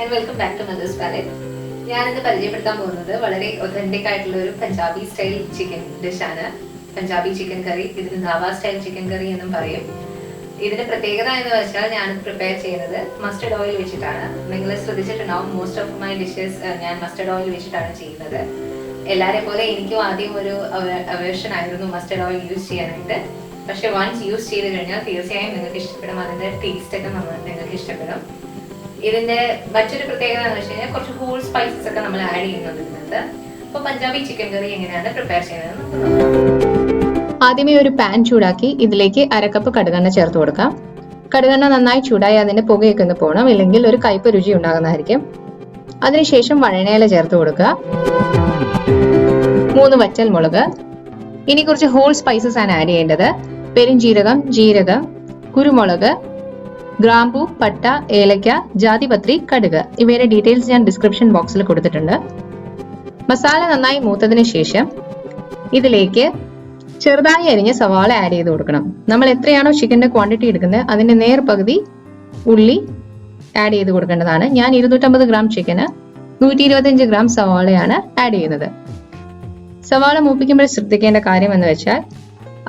and welcome back to Mother's Palette. ഞാൻ ഇന്ന് പരിചയപ്പെടുത്താൻ പോകുന്നത് വളരെ ഒതന്റിക് ആയിട്ടുള്ള ഒരു പഞ്ചാബി സ്റ്റൈൽ ചിക്കൻ ഡിഷാണ്. പഞ്ചാബി ചിക്കൻ കറി. ഇതിന് ധാബ സ്റ്റൈൽ ചിക്കൻ കറി എന്നും പറയും. ഇതിന്റെ പ്രത്യേകത എന്ന് വെച്ചാൽ ഞാൻ പ്രിപ്പയർ ചെയ്യുന്നത് മസ്റ്റർഡ് ഓയിൽ വെച്ചിട്ടാണ്. നിങ്ങൾ ശ്രദ്ധിച്ചിട്ടുണ്ടാവും, മോസ്റ്റ് ഓഫ് മൈ ഡിഷസ് ഞാൻ മസ്റ്റർഡ് ഓയിൽ വെച്ചിട്ടാണ് ചെയ്യുന്നത്. എല്ലാവരെയും പോലെ എനിക്കും ആദ്യം ഒരു അവേർഷൻ ആയിരുന്നു മസ്റ്റർഡ് ഓയിൽ യൂസ് ചെയ്യാനായിട്ട്. പക്ഷെ വൺസ് യൂസ് ചെയ്ത് കഴിഞ്ഞാൽ തീർച്ചയായും നിങ്ങൾക്ക് ഇഷ്ടപ്പെടും. അതിന്റെ ടേസ്റ്റ് ഒക്കെ നിങ്ങൾക്ക് ഇഷ്ടപ്പെടും. ഇതിന്റെ മറ്റൊരു പ്രത്യേകത എന്ന് വെച്ച് കഴിഞ്ഞാൽ കുറച്ച് ഹോൾ സ്പൈസസ് ഒക്കെ നമ്മൾ ആഡ് ചെയ്യുന്നുണ്ട് ഇതിനകത്ത്. അപ്പോൾ പഞ്ചാബി ചിക്കൻ കറി എങ്ങനെയാണ് പ്രിപ്പയർ ചെയ്യുന്നത്? ആദ്യമേ ഒരു പാൻ ചൂടാക്കി ഇതിലേക്ക് അരക്കപ്പ് കടുകെണ്ണ ചേർത്ത് കൊടുക്കാം. കടുകെണ്ണ നന്നായി ചൂടായി അതിന്റെ പുകയൊക്കെ ഒന്ന് പോകണം, ഇല്ലെങ്കിൽ ഒരു കയ്പ് രുചി ഉണ്ടാകുന്നതായിരിക്കും. അതിനുശേഷം വഴണയില ചേർത്ത് കൊടുക്കുക. 3 വറ്റൽ മുളക്. ഇനി കുറച്ച് ഹോൾ സ്പൈസസ് ആണ് ആഡ് ചെയ്യേണ്ടത്. പെരുംജീരകം, ജീരകം, കുരുമുളക്, ഗ്രാമ്പു, പട്ട, ഏലക്ക, ജാതിപത്രി, കടുക്. ഇവയുടെ ഡീറ്റെയിൽസ് ഞാൻ ഡിസ്ക്രിപ്ഷൻ ബോക്സിൽ കൊടുത്തിട്ടുണ്ട്. മസാല നന്നായി മൂത്തതിന് ശേഷം ഇതിലേക്ക് ചെറുതായി അരിഞ്ഞ സവാള ആഡ് ചെയ്ത് കൊടുക്കണം. നമ്മൾ എത്രയാണോ ചിക്കന്റെ ക്വാണ്ടിറ്റി എടുക്കുന്നത് അതിന്റെ നേർ പകുതി ഉള്ളി ആഡ് ചെയ്ത് കൊടുക്കേണ്ടതാണ്. ഞാൻ 250 ഗ്രാം ചിക്കന് 125 ഗ്രാം സവാളയാണ് ആഡ് ചെയ്യുന്നത്. സവാള മൂപ്പിക്കുമ്പോൾ ശ്രദ്ധിക്കേണ്ട കാര്യം എന്ന് വെച്ചാൽ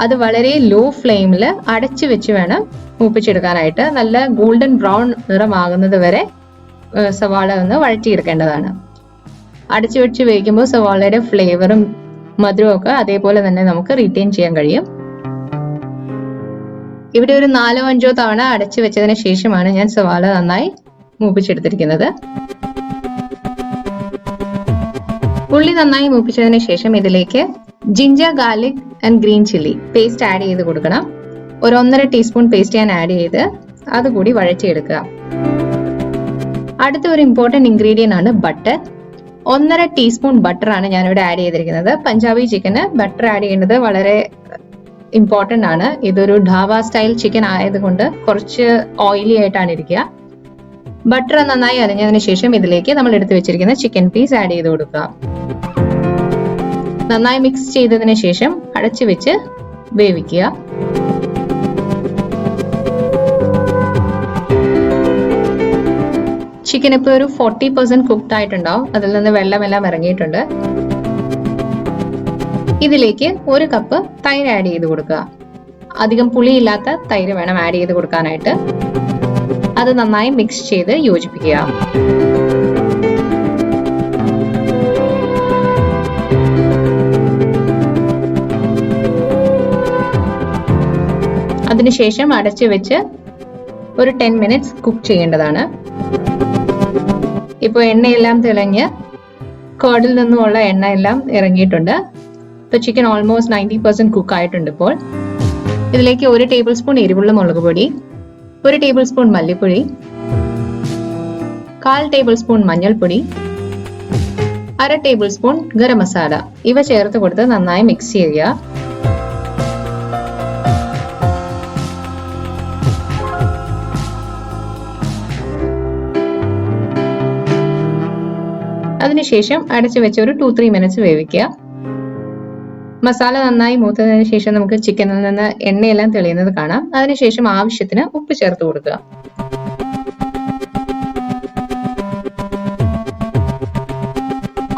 അത് വളരെ ലോ ഫ്ലെയിമിൽ അടച്ചു വെച്ച് വേണം മൂപ്പിച്ചെടുക്കാനായിട്ട്. നല്ല ഗോൾഡൻ ബ്രൗൺ നിറമാകുന്നത് വരെ സവാള ഒന്ന് വഴറ്റിയെടുക്കേണ്ടതാണ്. അടച്ചു വെച്ച് വേവിക്കുമ്പോൾ സവാളയുടെ ഫ്ലേവറും മധുരവും ഒക്കെ അതേപോലെ തന്നെ നമുക്ക് റീറ്റെയിൻ ചെയ്യാൻ കഴിയും. ഇവിടെ ഒരു 4-5 തവണ അടച്ചു വെച്ചതിന് ശേഷമാണ് ഞാൻ സവാള നന്നായി മൂപ്പിച്ചെടുത്തിരിക്കുന്നത്. ഉള്ളി നന്നായി മൂപ്പിച്ചതിന് ശേഷം ഇതിലേക്ക് ginger, garlic and green chilli paste add ചെയ്ത് കൊടുക്കണം. ഒരു 1.5 ടീസ്പൂൺ പേസ്റ്റ് ഞാൻ ആഡ് ചെയ്ത് അതുകൂടി വഴറ്റിയെടുക്കുക. അടുത്ത ഒരു ഇമ്പോർട്ടന്റ് ഇൻഗ്രീഡിയന്റ് ആണ് ബട്ടർ. 1.5 ടീസ്പൂൺ ബട്ടർ ആണ് ഞാനിവിടെ ആഡ് ചെയ്തിരിക്കുന്നത്. പഞ്ചാബി ചിക്കന് ബട്ടർ ആഡ് ചെയ്യേണ്ടത് വളരെ ഇമ്പോർട്ടന്റ് ആണ്. ഇതൊരു ധാബ സ്റ്റൈൽ ചിക്കൻ ആയതുകൊണ്ട് കുറച്ച് ഓയിലി ആയിട്ടാണ് ഇരിക്കുക. ബട്ടർ നന്നായി അരിഞ്ഞതിന് ശേഷം ഇതിലേക്ക് നമ്മൾ എടുത്തു വെച്ചിരിക്കുന്ന ചിക്കൻ പീസ് ആഡ് ചെയ്ത് കൊടുക്കുക. നന്നായി മിക്സ് ചെയ്തതിന് ശേഷം അടച്ചു വെച്ച് വേവിക്കുക. ചിക്കൻ ഇപ്പോൾ ഒരു 40% കുക്ക്ഡ് ആയിട്ടുണ്ടാവും. അതിൽ നിന്ന് വെള്ളമെല്ലാം ഇറങ്ങിയിട്ടുണ്ട്. ഇതിലേക്ക് 1 കപ്പ് തൈര് ആഡ് ചെയ്ത് കൊടുക്കുക. അധികം പുളിയില്ലാത്ത തൈര് വേണം ആഡ് ചെയ്ത് കൊടുക്കാനായിട്ട്. അത് നന്നായി മിക്സ് ചെയ്ത് യോജിപ്പിക്കുക. അതിനുശേഷം അടച്ചു വെച്ച് ഒരു 10 മിനിറ്റ്സ് കുക്ക് ചെയ്യേണ്ടതാണ്. ഇപ്പോൾ എണ്ണയെല്ലാം തിളഞ്ഞ് കേർഡിൽ നിന്നുമുള്ള എണ്ണ എല്ലാം ഇറങ്ങിയിട്ടുണ്ട്. ഇപ്പോൾ ചിക്കൻ ഓൾമോസ്റ്റ് 90% കുക്ക് ആയിട്ടുണ്ട്. ഇപ്പോൾ ഇതിലേക്ക് 1 ടേബിൾ സ്പൂൺ എരിവുള്ള മുളക് പൊടി, 1 ടേബിൾ സ്പൂൺ മല്ലിപ്പൊടി, 1/4 ടേബിൾ സ്പൂൺ മഞ്ഞൾപ്പൊടി, 1/2 ടേബിൾ സ്പൂൺ ഗരം മസാല ഇവ ചേർത്ത് കൊടുത്ത് നന്നായി മിക്സ് ചെയ്യുക. അതിനുശേഷം അടച്ചു വെച്ച് ഒരു 2-3 മിനിറ്റ്സ് വേവിക്കുക. മസാല നന്നായി മൂത്തതിന് ശേഷം നമുക്ക് ചിക്കനിൽ നിന്ന് എണ്ണയെല്ലാം തെളിയുന്നത് കാണാം. അതിനുശേഷം ആവശ്യത്തിന് ഉപ്പ് ചേർത്ത് കൊടുക്കുക.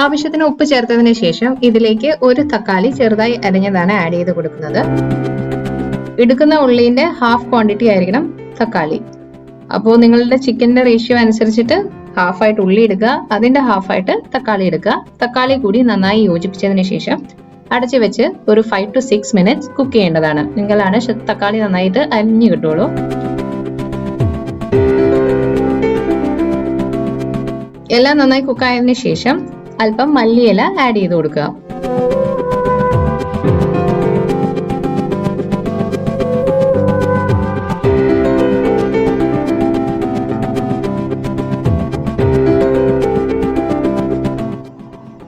ആവശ്യത്തിന് ഉപ്പ് ചേർത്തതിന് ശേഷം ഇതിലേക്ക് 1 തക്കാളി ചെറുതായി അരിഞ്ഞതാണ് ആഡ് ചെയ്ത് കൊടുക്കുന്നത്. എടുക്കുന്ന ഉള്ളിന്റെ ഹാഫ് ക്വാണ്ടിറ്റി ആയിരിക്കണം തക്കാളി. അപ്പോൾ നിങ്ങളുടെ ചിക്കന്റെ റേഷ്യോ അനുസരിച്ചിട്ട് ഹാഫായിട്ട് ഉള്ളി എടുക്കുക, അതിന്റെ ഹാഫായിട്ട് തക്കാളി എടുക്കുക. തക്കാളി കൂടി നന്നായി യോജിപ്പിച്ചതിന് ശേഷം അടച്ചു വെച്ച് ഒരു 5 to 6 മിനിറ്റ്സ് കുക്ക് ചെയ്യേണ്ടതാണ്. നിങ്ങളാണ് തക്കാളി നന്നായിട്ട് അരിഞ്ഞു കിട്ടുള്ളൂ. എല്ലാം നന്നായി കുക്കായതിനു ശേഷം അല്പം മല്ലിയില ആഡ് ചെയ്ത് കൊടുക്കുക.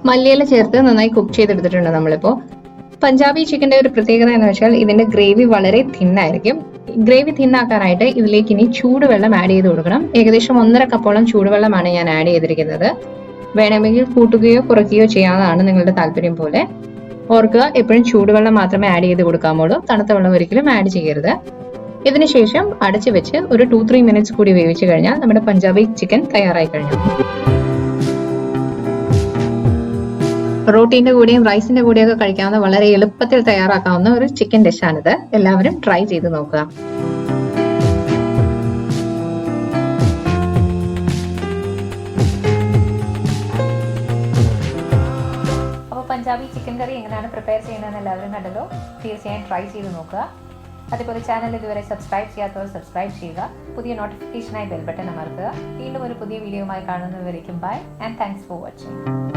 മല്ലിയില ചേർത്ത് നന്നായി കുക്ക് ചെയ്തെടുത്തിട്ടുണ്ട് നമ്മളിപ്പോൾ. പഞ്ചാബി ചിക്കന്റെ ഒരു പ്രത്യേകത എന്ന് വെച്ചാൽ ഇതിന്റെ ഗ്രേവി വളരെ തിന്നായിരിക്കും. ഗ്രേവി തിന്നാക്കാനായിട്ട് ഇതിലേക്ക് ഇനി ചൂടുവെള്ളം ആഡ് ചെയ്ത് കൊടുക്കണം. ഏകദേശം 1.5 കപ്പോളം ചൂടുവെള്ളമാണ് ഞാൻ ആഡ് ചെയ്തിരിക്കുന്നത്. വേണമെങ്കിൽ കൂട്ടുകയോ കുറയ്ക്കുകയോ ചെയ്യാവുന്നതാണ്, നിങ്ങളുടെ താല്പര്യം പോലെ. ഓർക്കുക, എപ്പോഴും ചൂടുവെള്ളം മാത്രമേ ആഡ് ചെയ്ത് കൊടുക്കാമുള്ളൂ. തണുത്ത വെള്ളം ഒരിക്കലും ആഡ് ചെയ്യരുത്. ഇതിനുശേഷം അടച്ചു വെച്ച് ഒരു 2-3 മിനിറ്റ്സ് കൂടി വേവിച്ചു കഴിഞ്ഞാൽ നമ്മുടെ പഞ്ചാബി ചിക്കൻ തയ്യാറായി കഴിഞ്ഞു. റോട്ടീന്റെ കൂടെയും റൈസിന്റെ കൂടെയൊക്കെ കഴിക്കാവുന്ന വളരെ എളുപ്പത്തിൽ തയ്യാറാക്കാവുന്ന ഒരു ചിക്കൻ ഡിഷാണിത്. എല്ലാവരും ട്രൈ ചെയ്ത് നോക്കുക. അപ്പോൾ പഞ്ചാബി ചിക്കൻ കറി എങ്ങനെയാണ് പ്രിപ്പയർ ചെയ്യുന്നതെന്ന് എല്ലാവരും കണ്ടല്ലോ. തീർച്ചയായും ട്രൈ ചെയ്ത് നോക്കുക. അതുപോലെ ചാനൽ ഇതുവരെ സബ്സ്ക്രൈബ് ചെയ്യാത്തവർ സബ്സ്ക്രൈബ് ചെയ്യുക. പുതിയ നോട്ടിഫിക്കേഷനായി ബെൽ ബട്ടൺ അമർത്തുക. വീണ്ടും ഒരു പുതിയ വീഡിയോയുമായി കാണുന്നവരേക്കും bye and thanks for watching.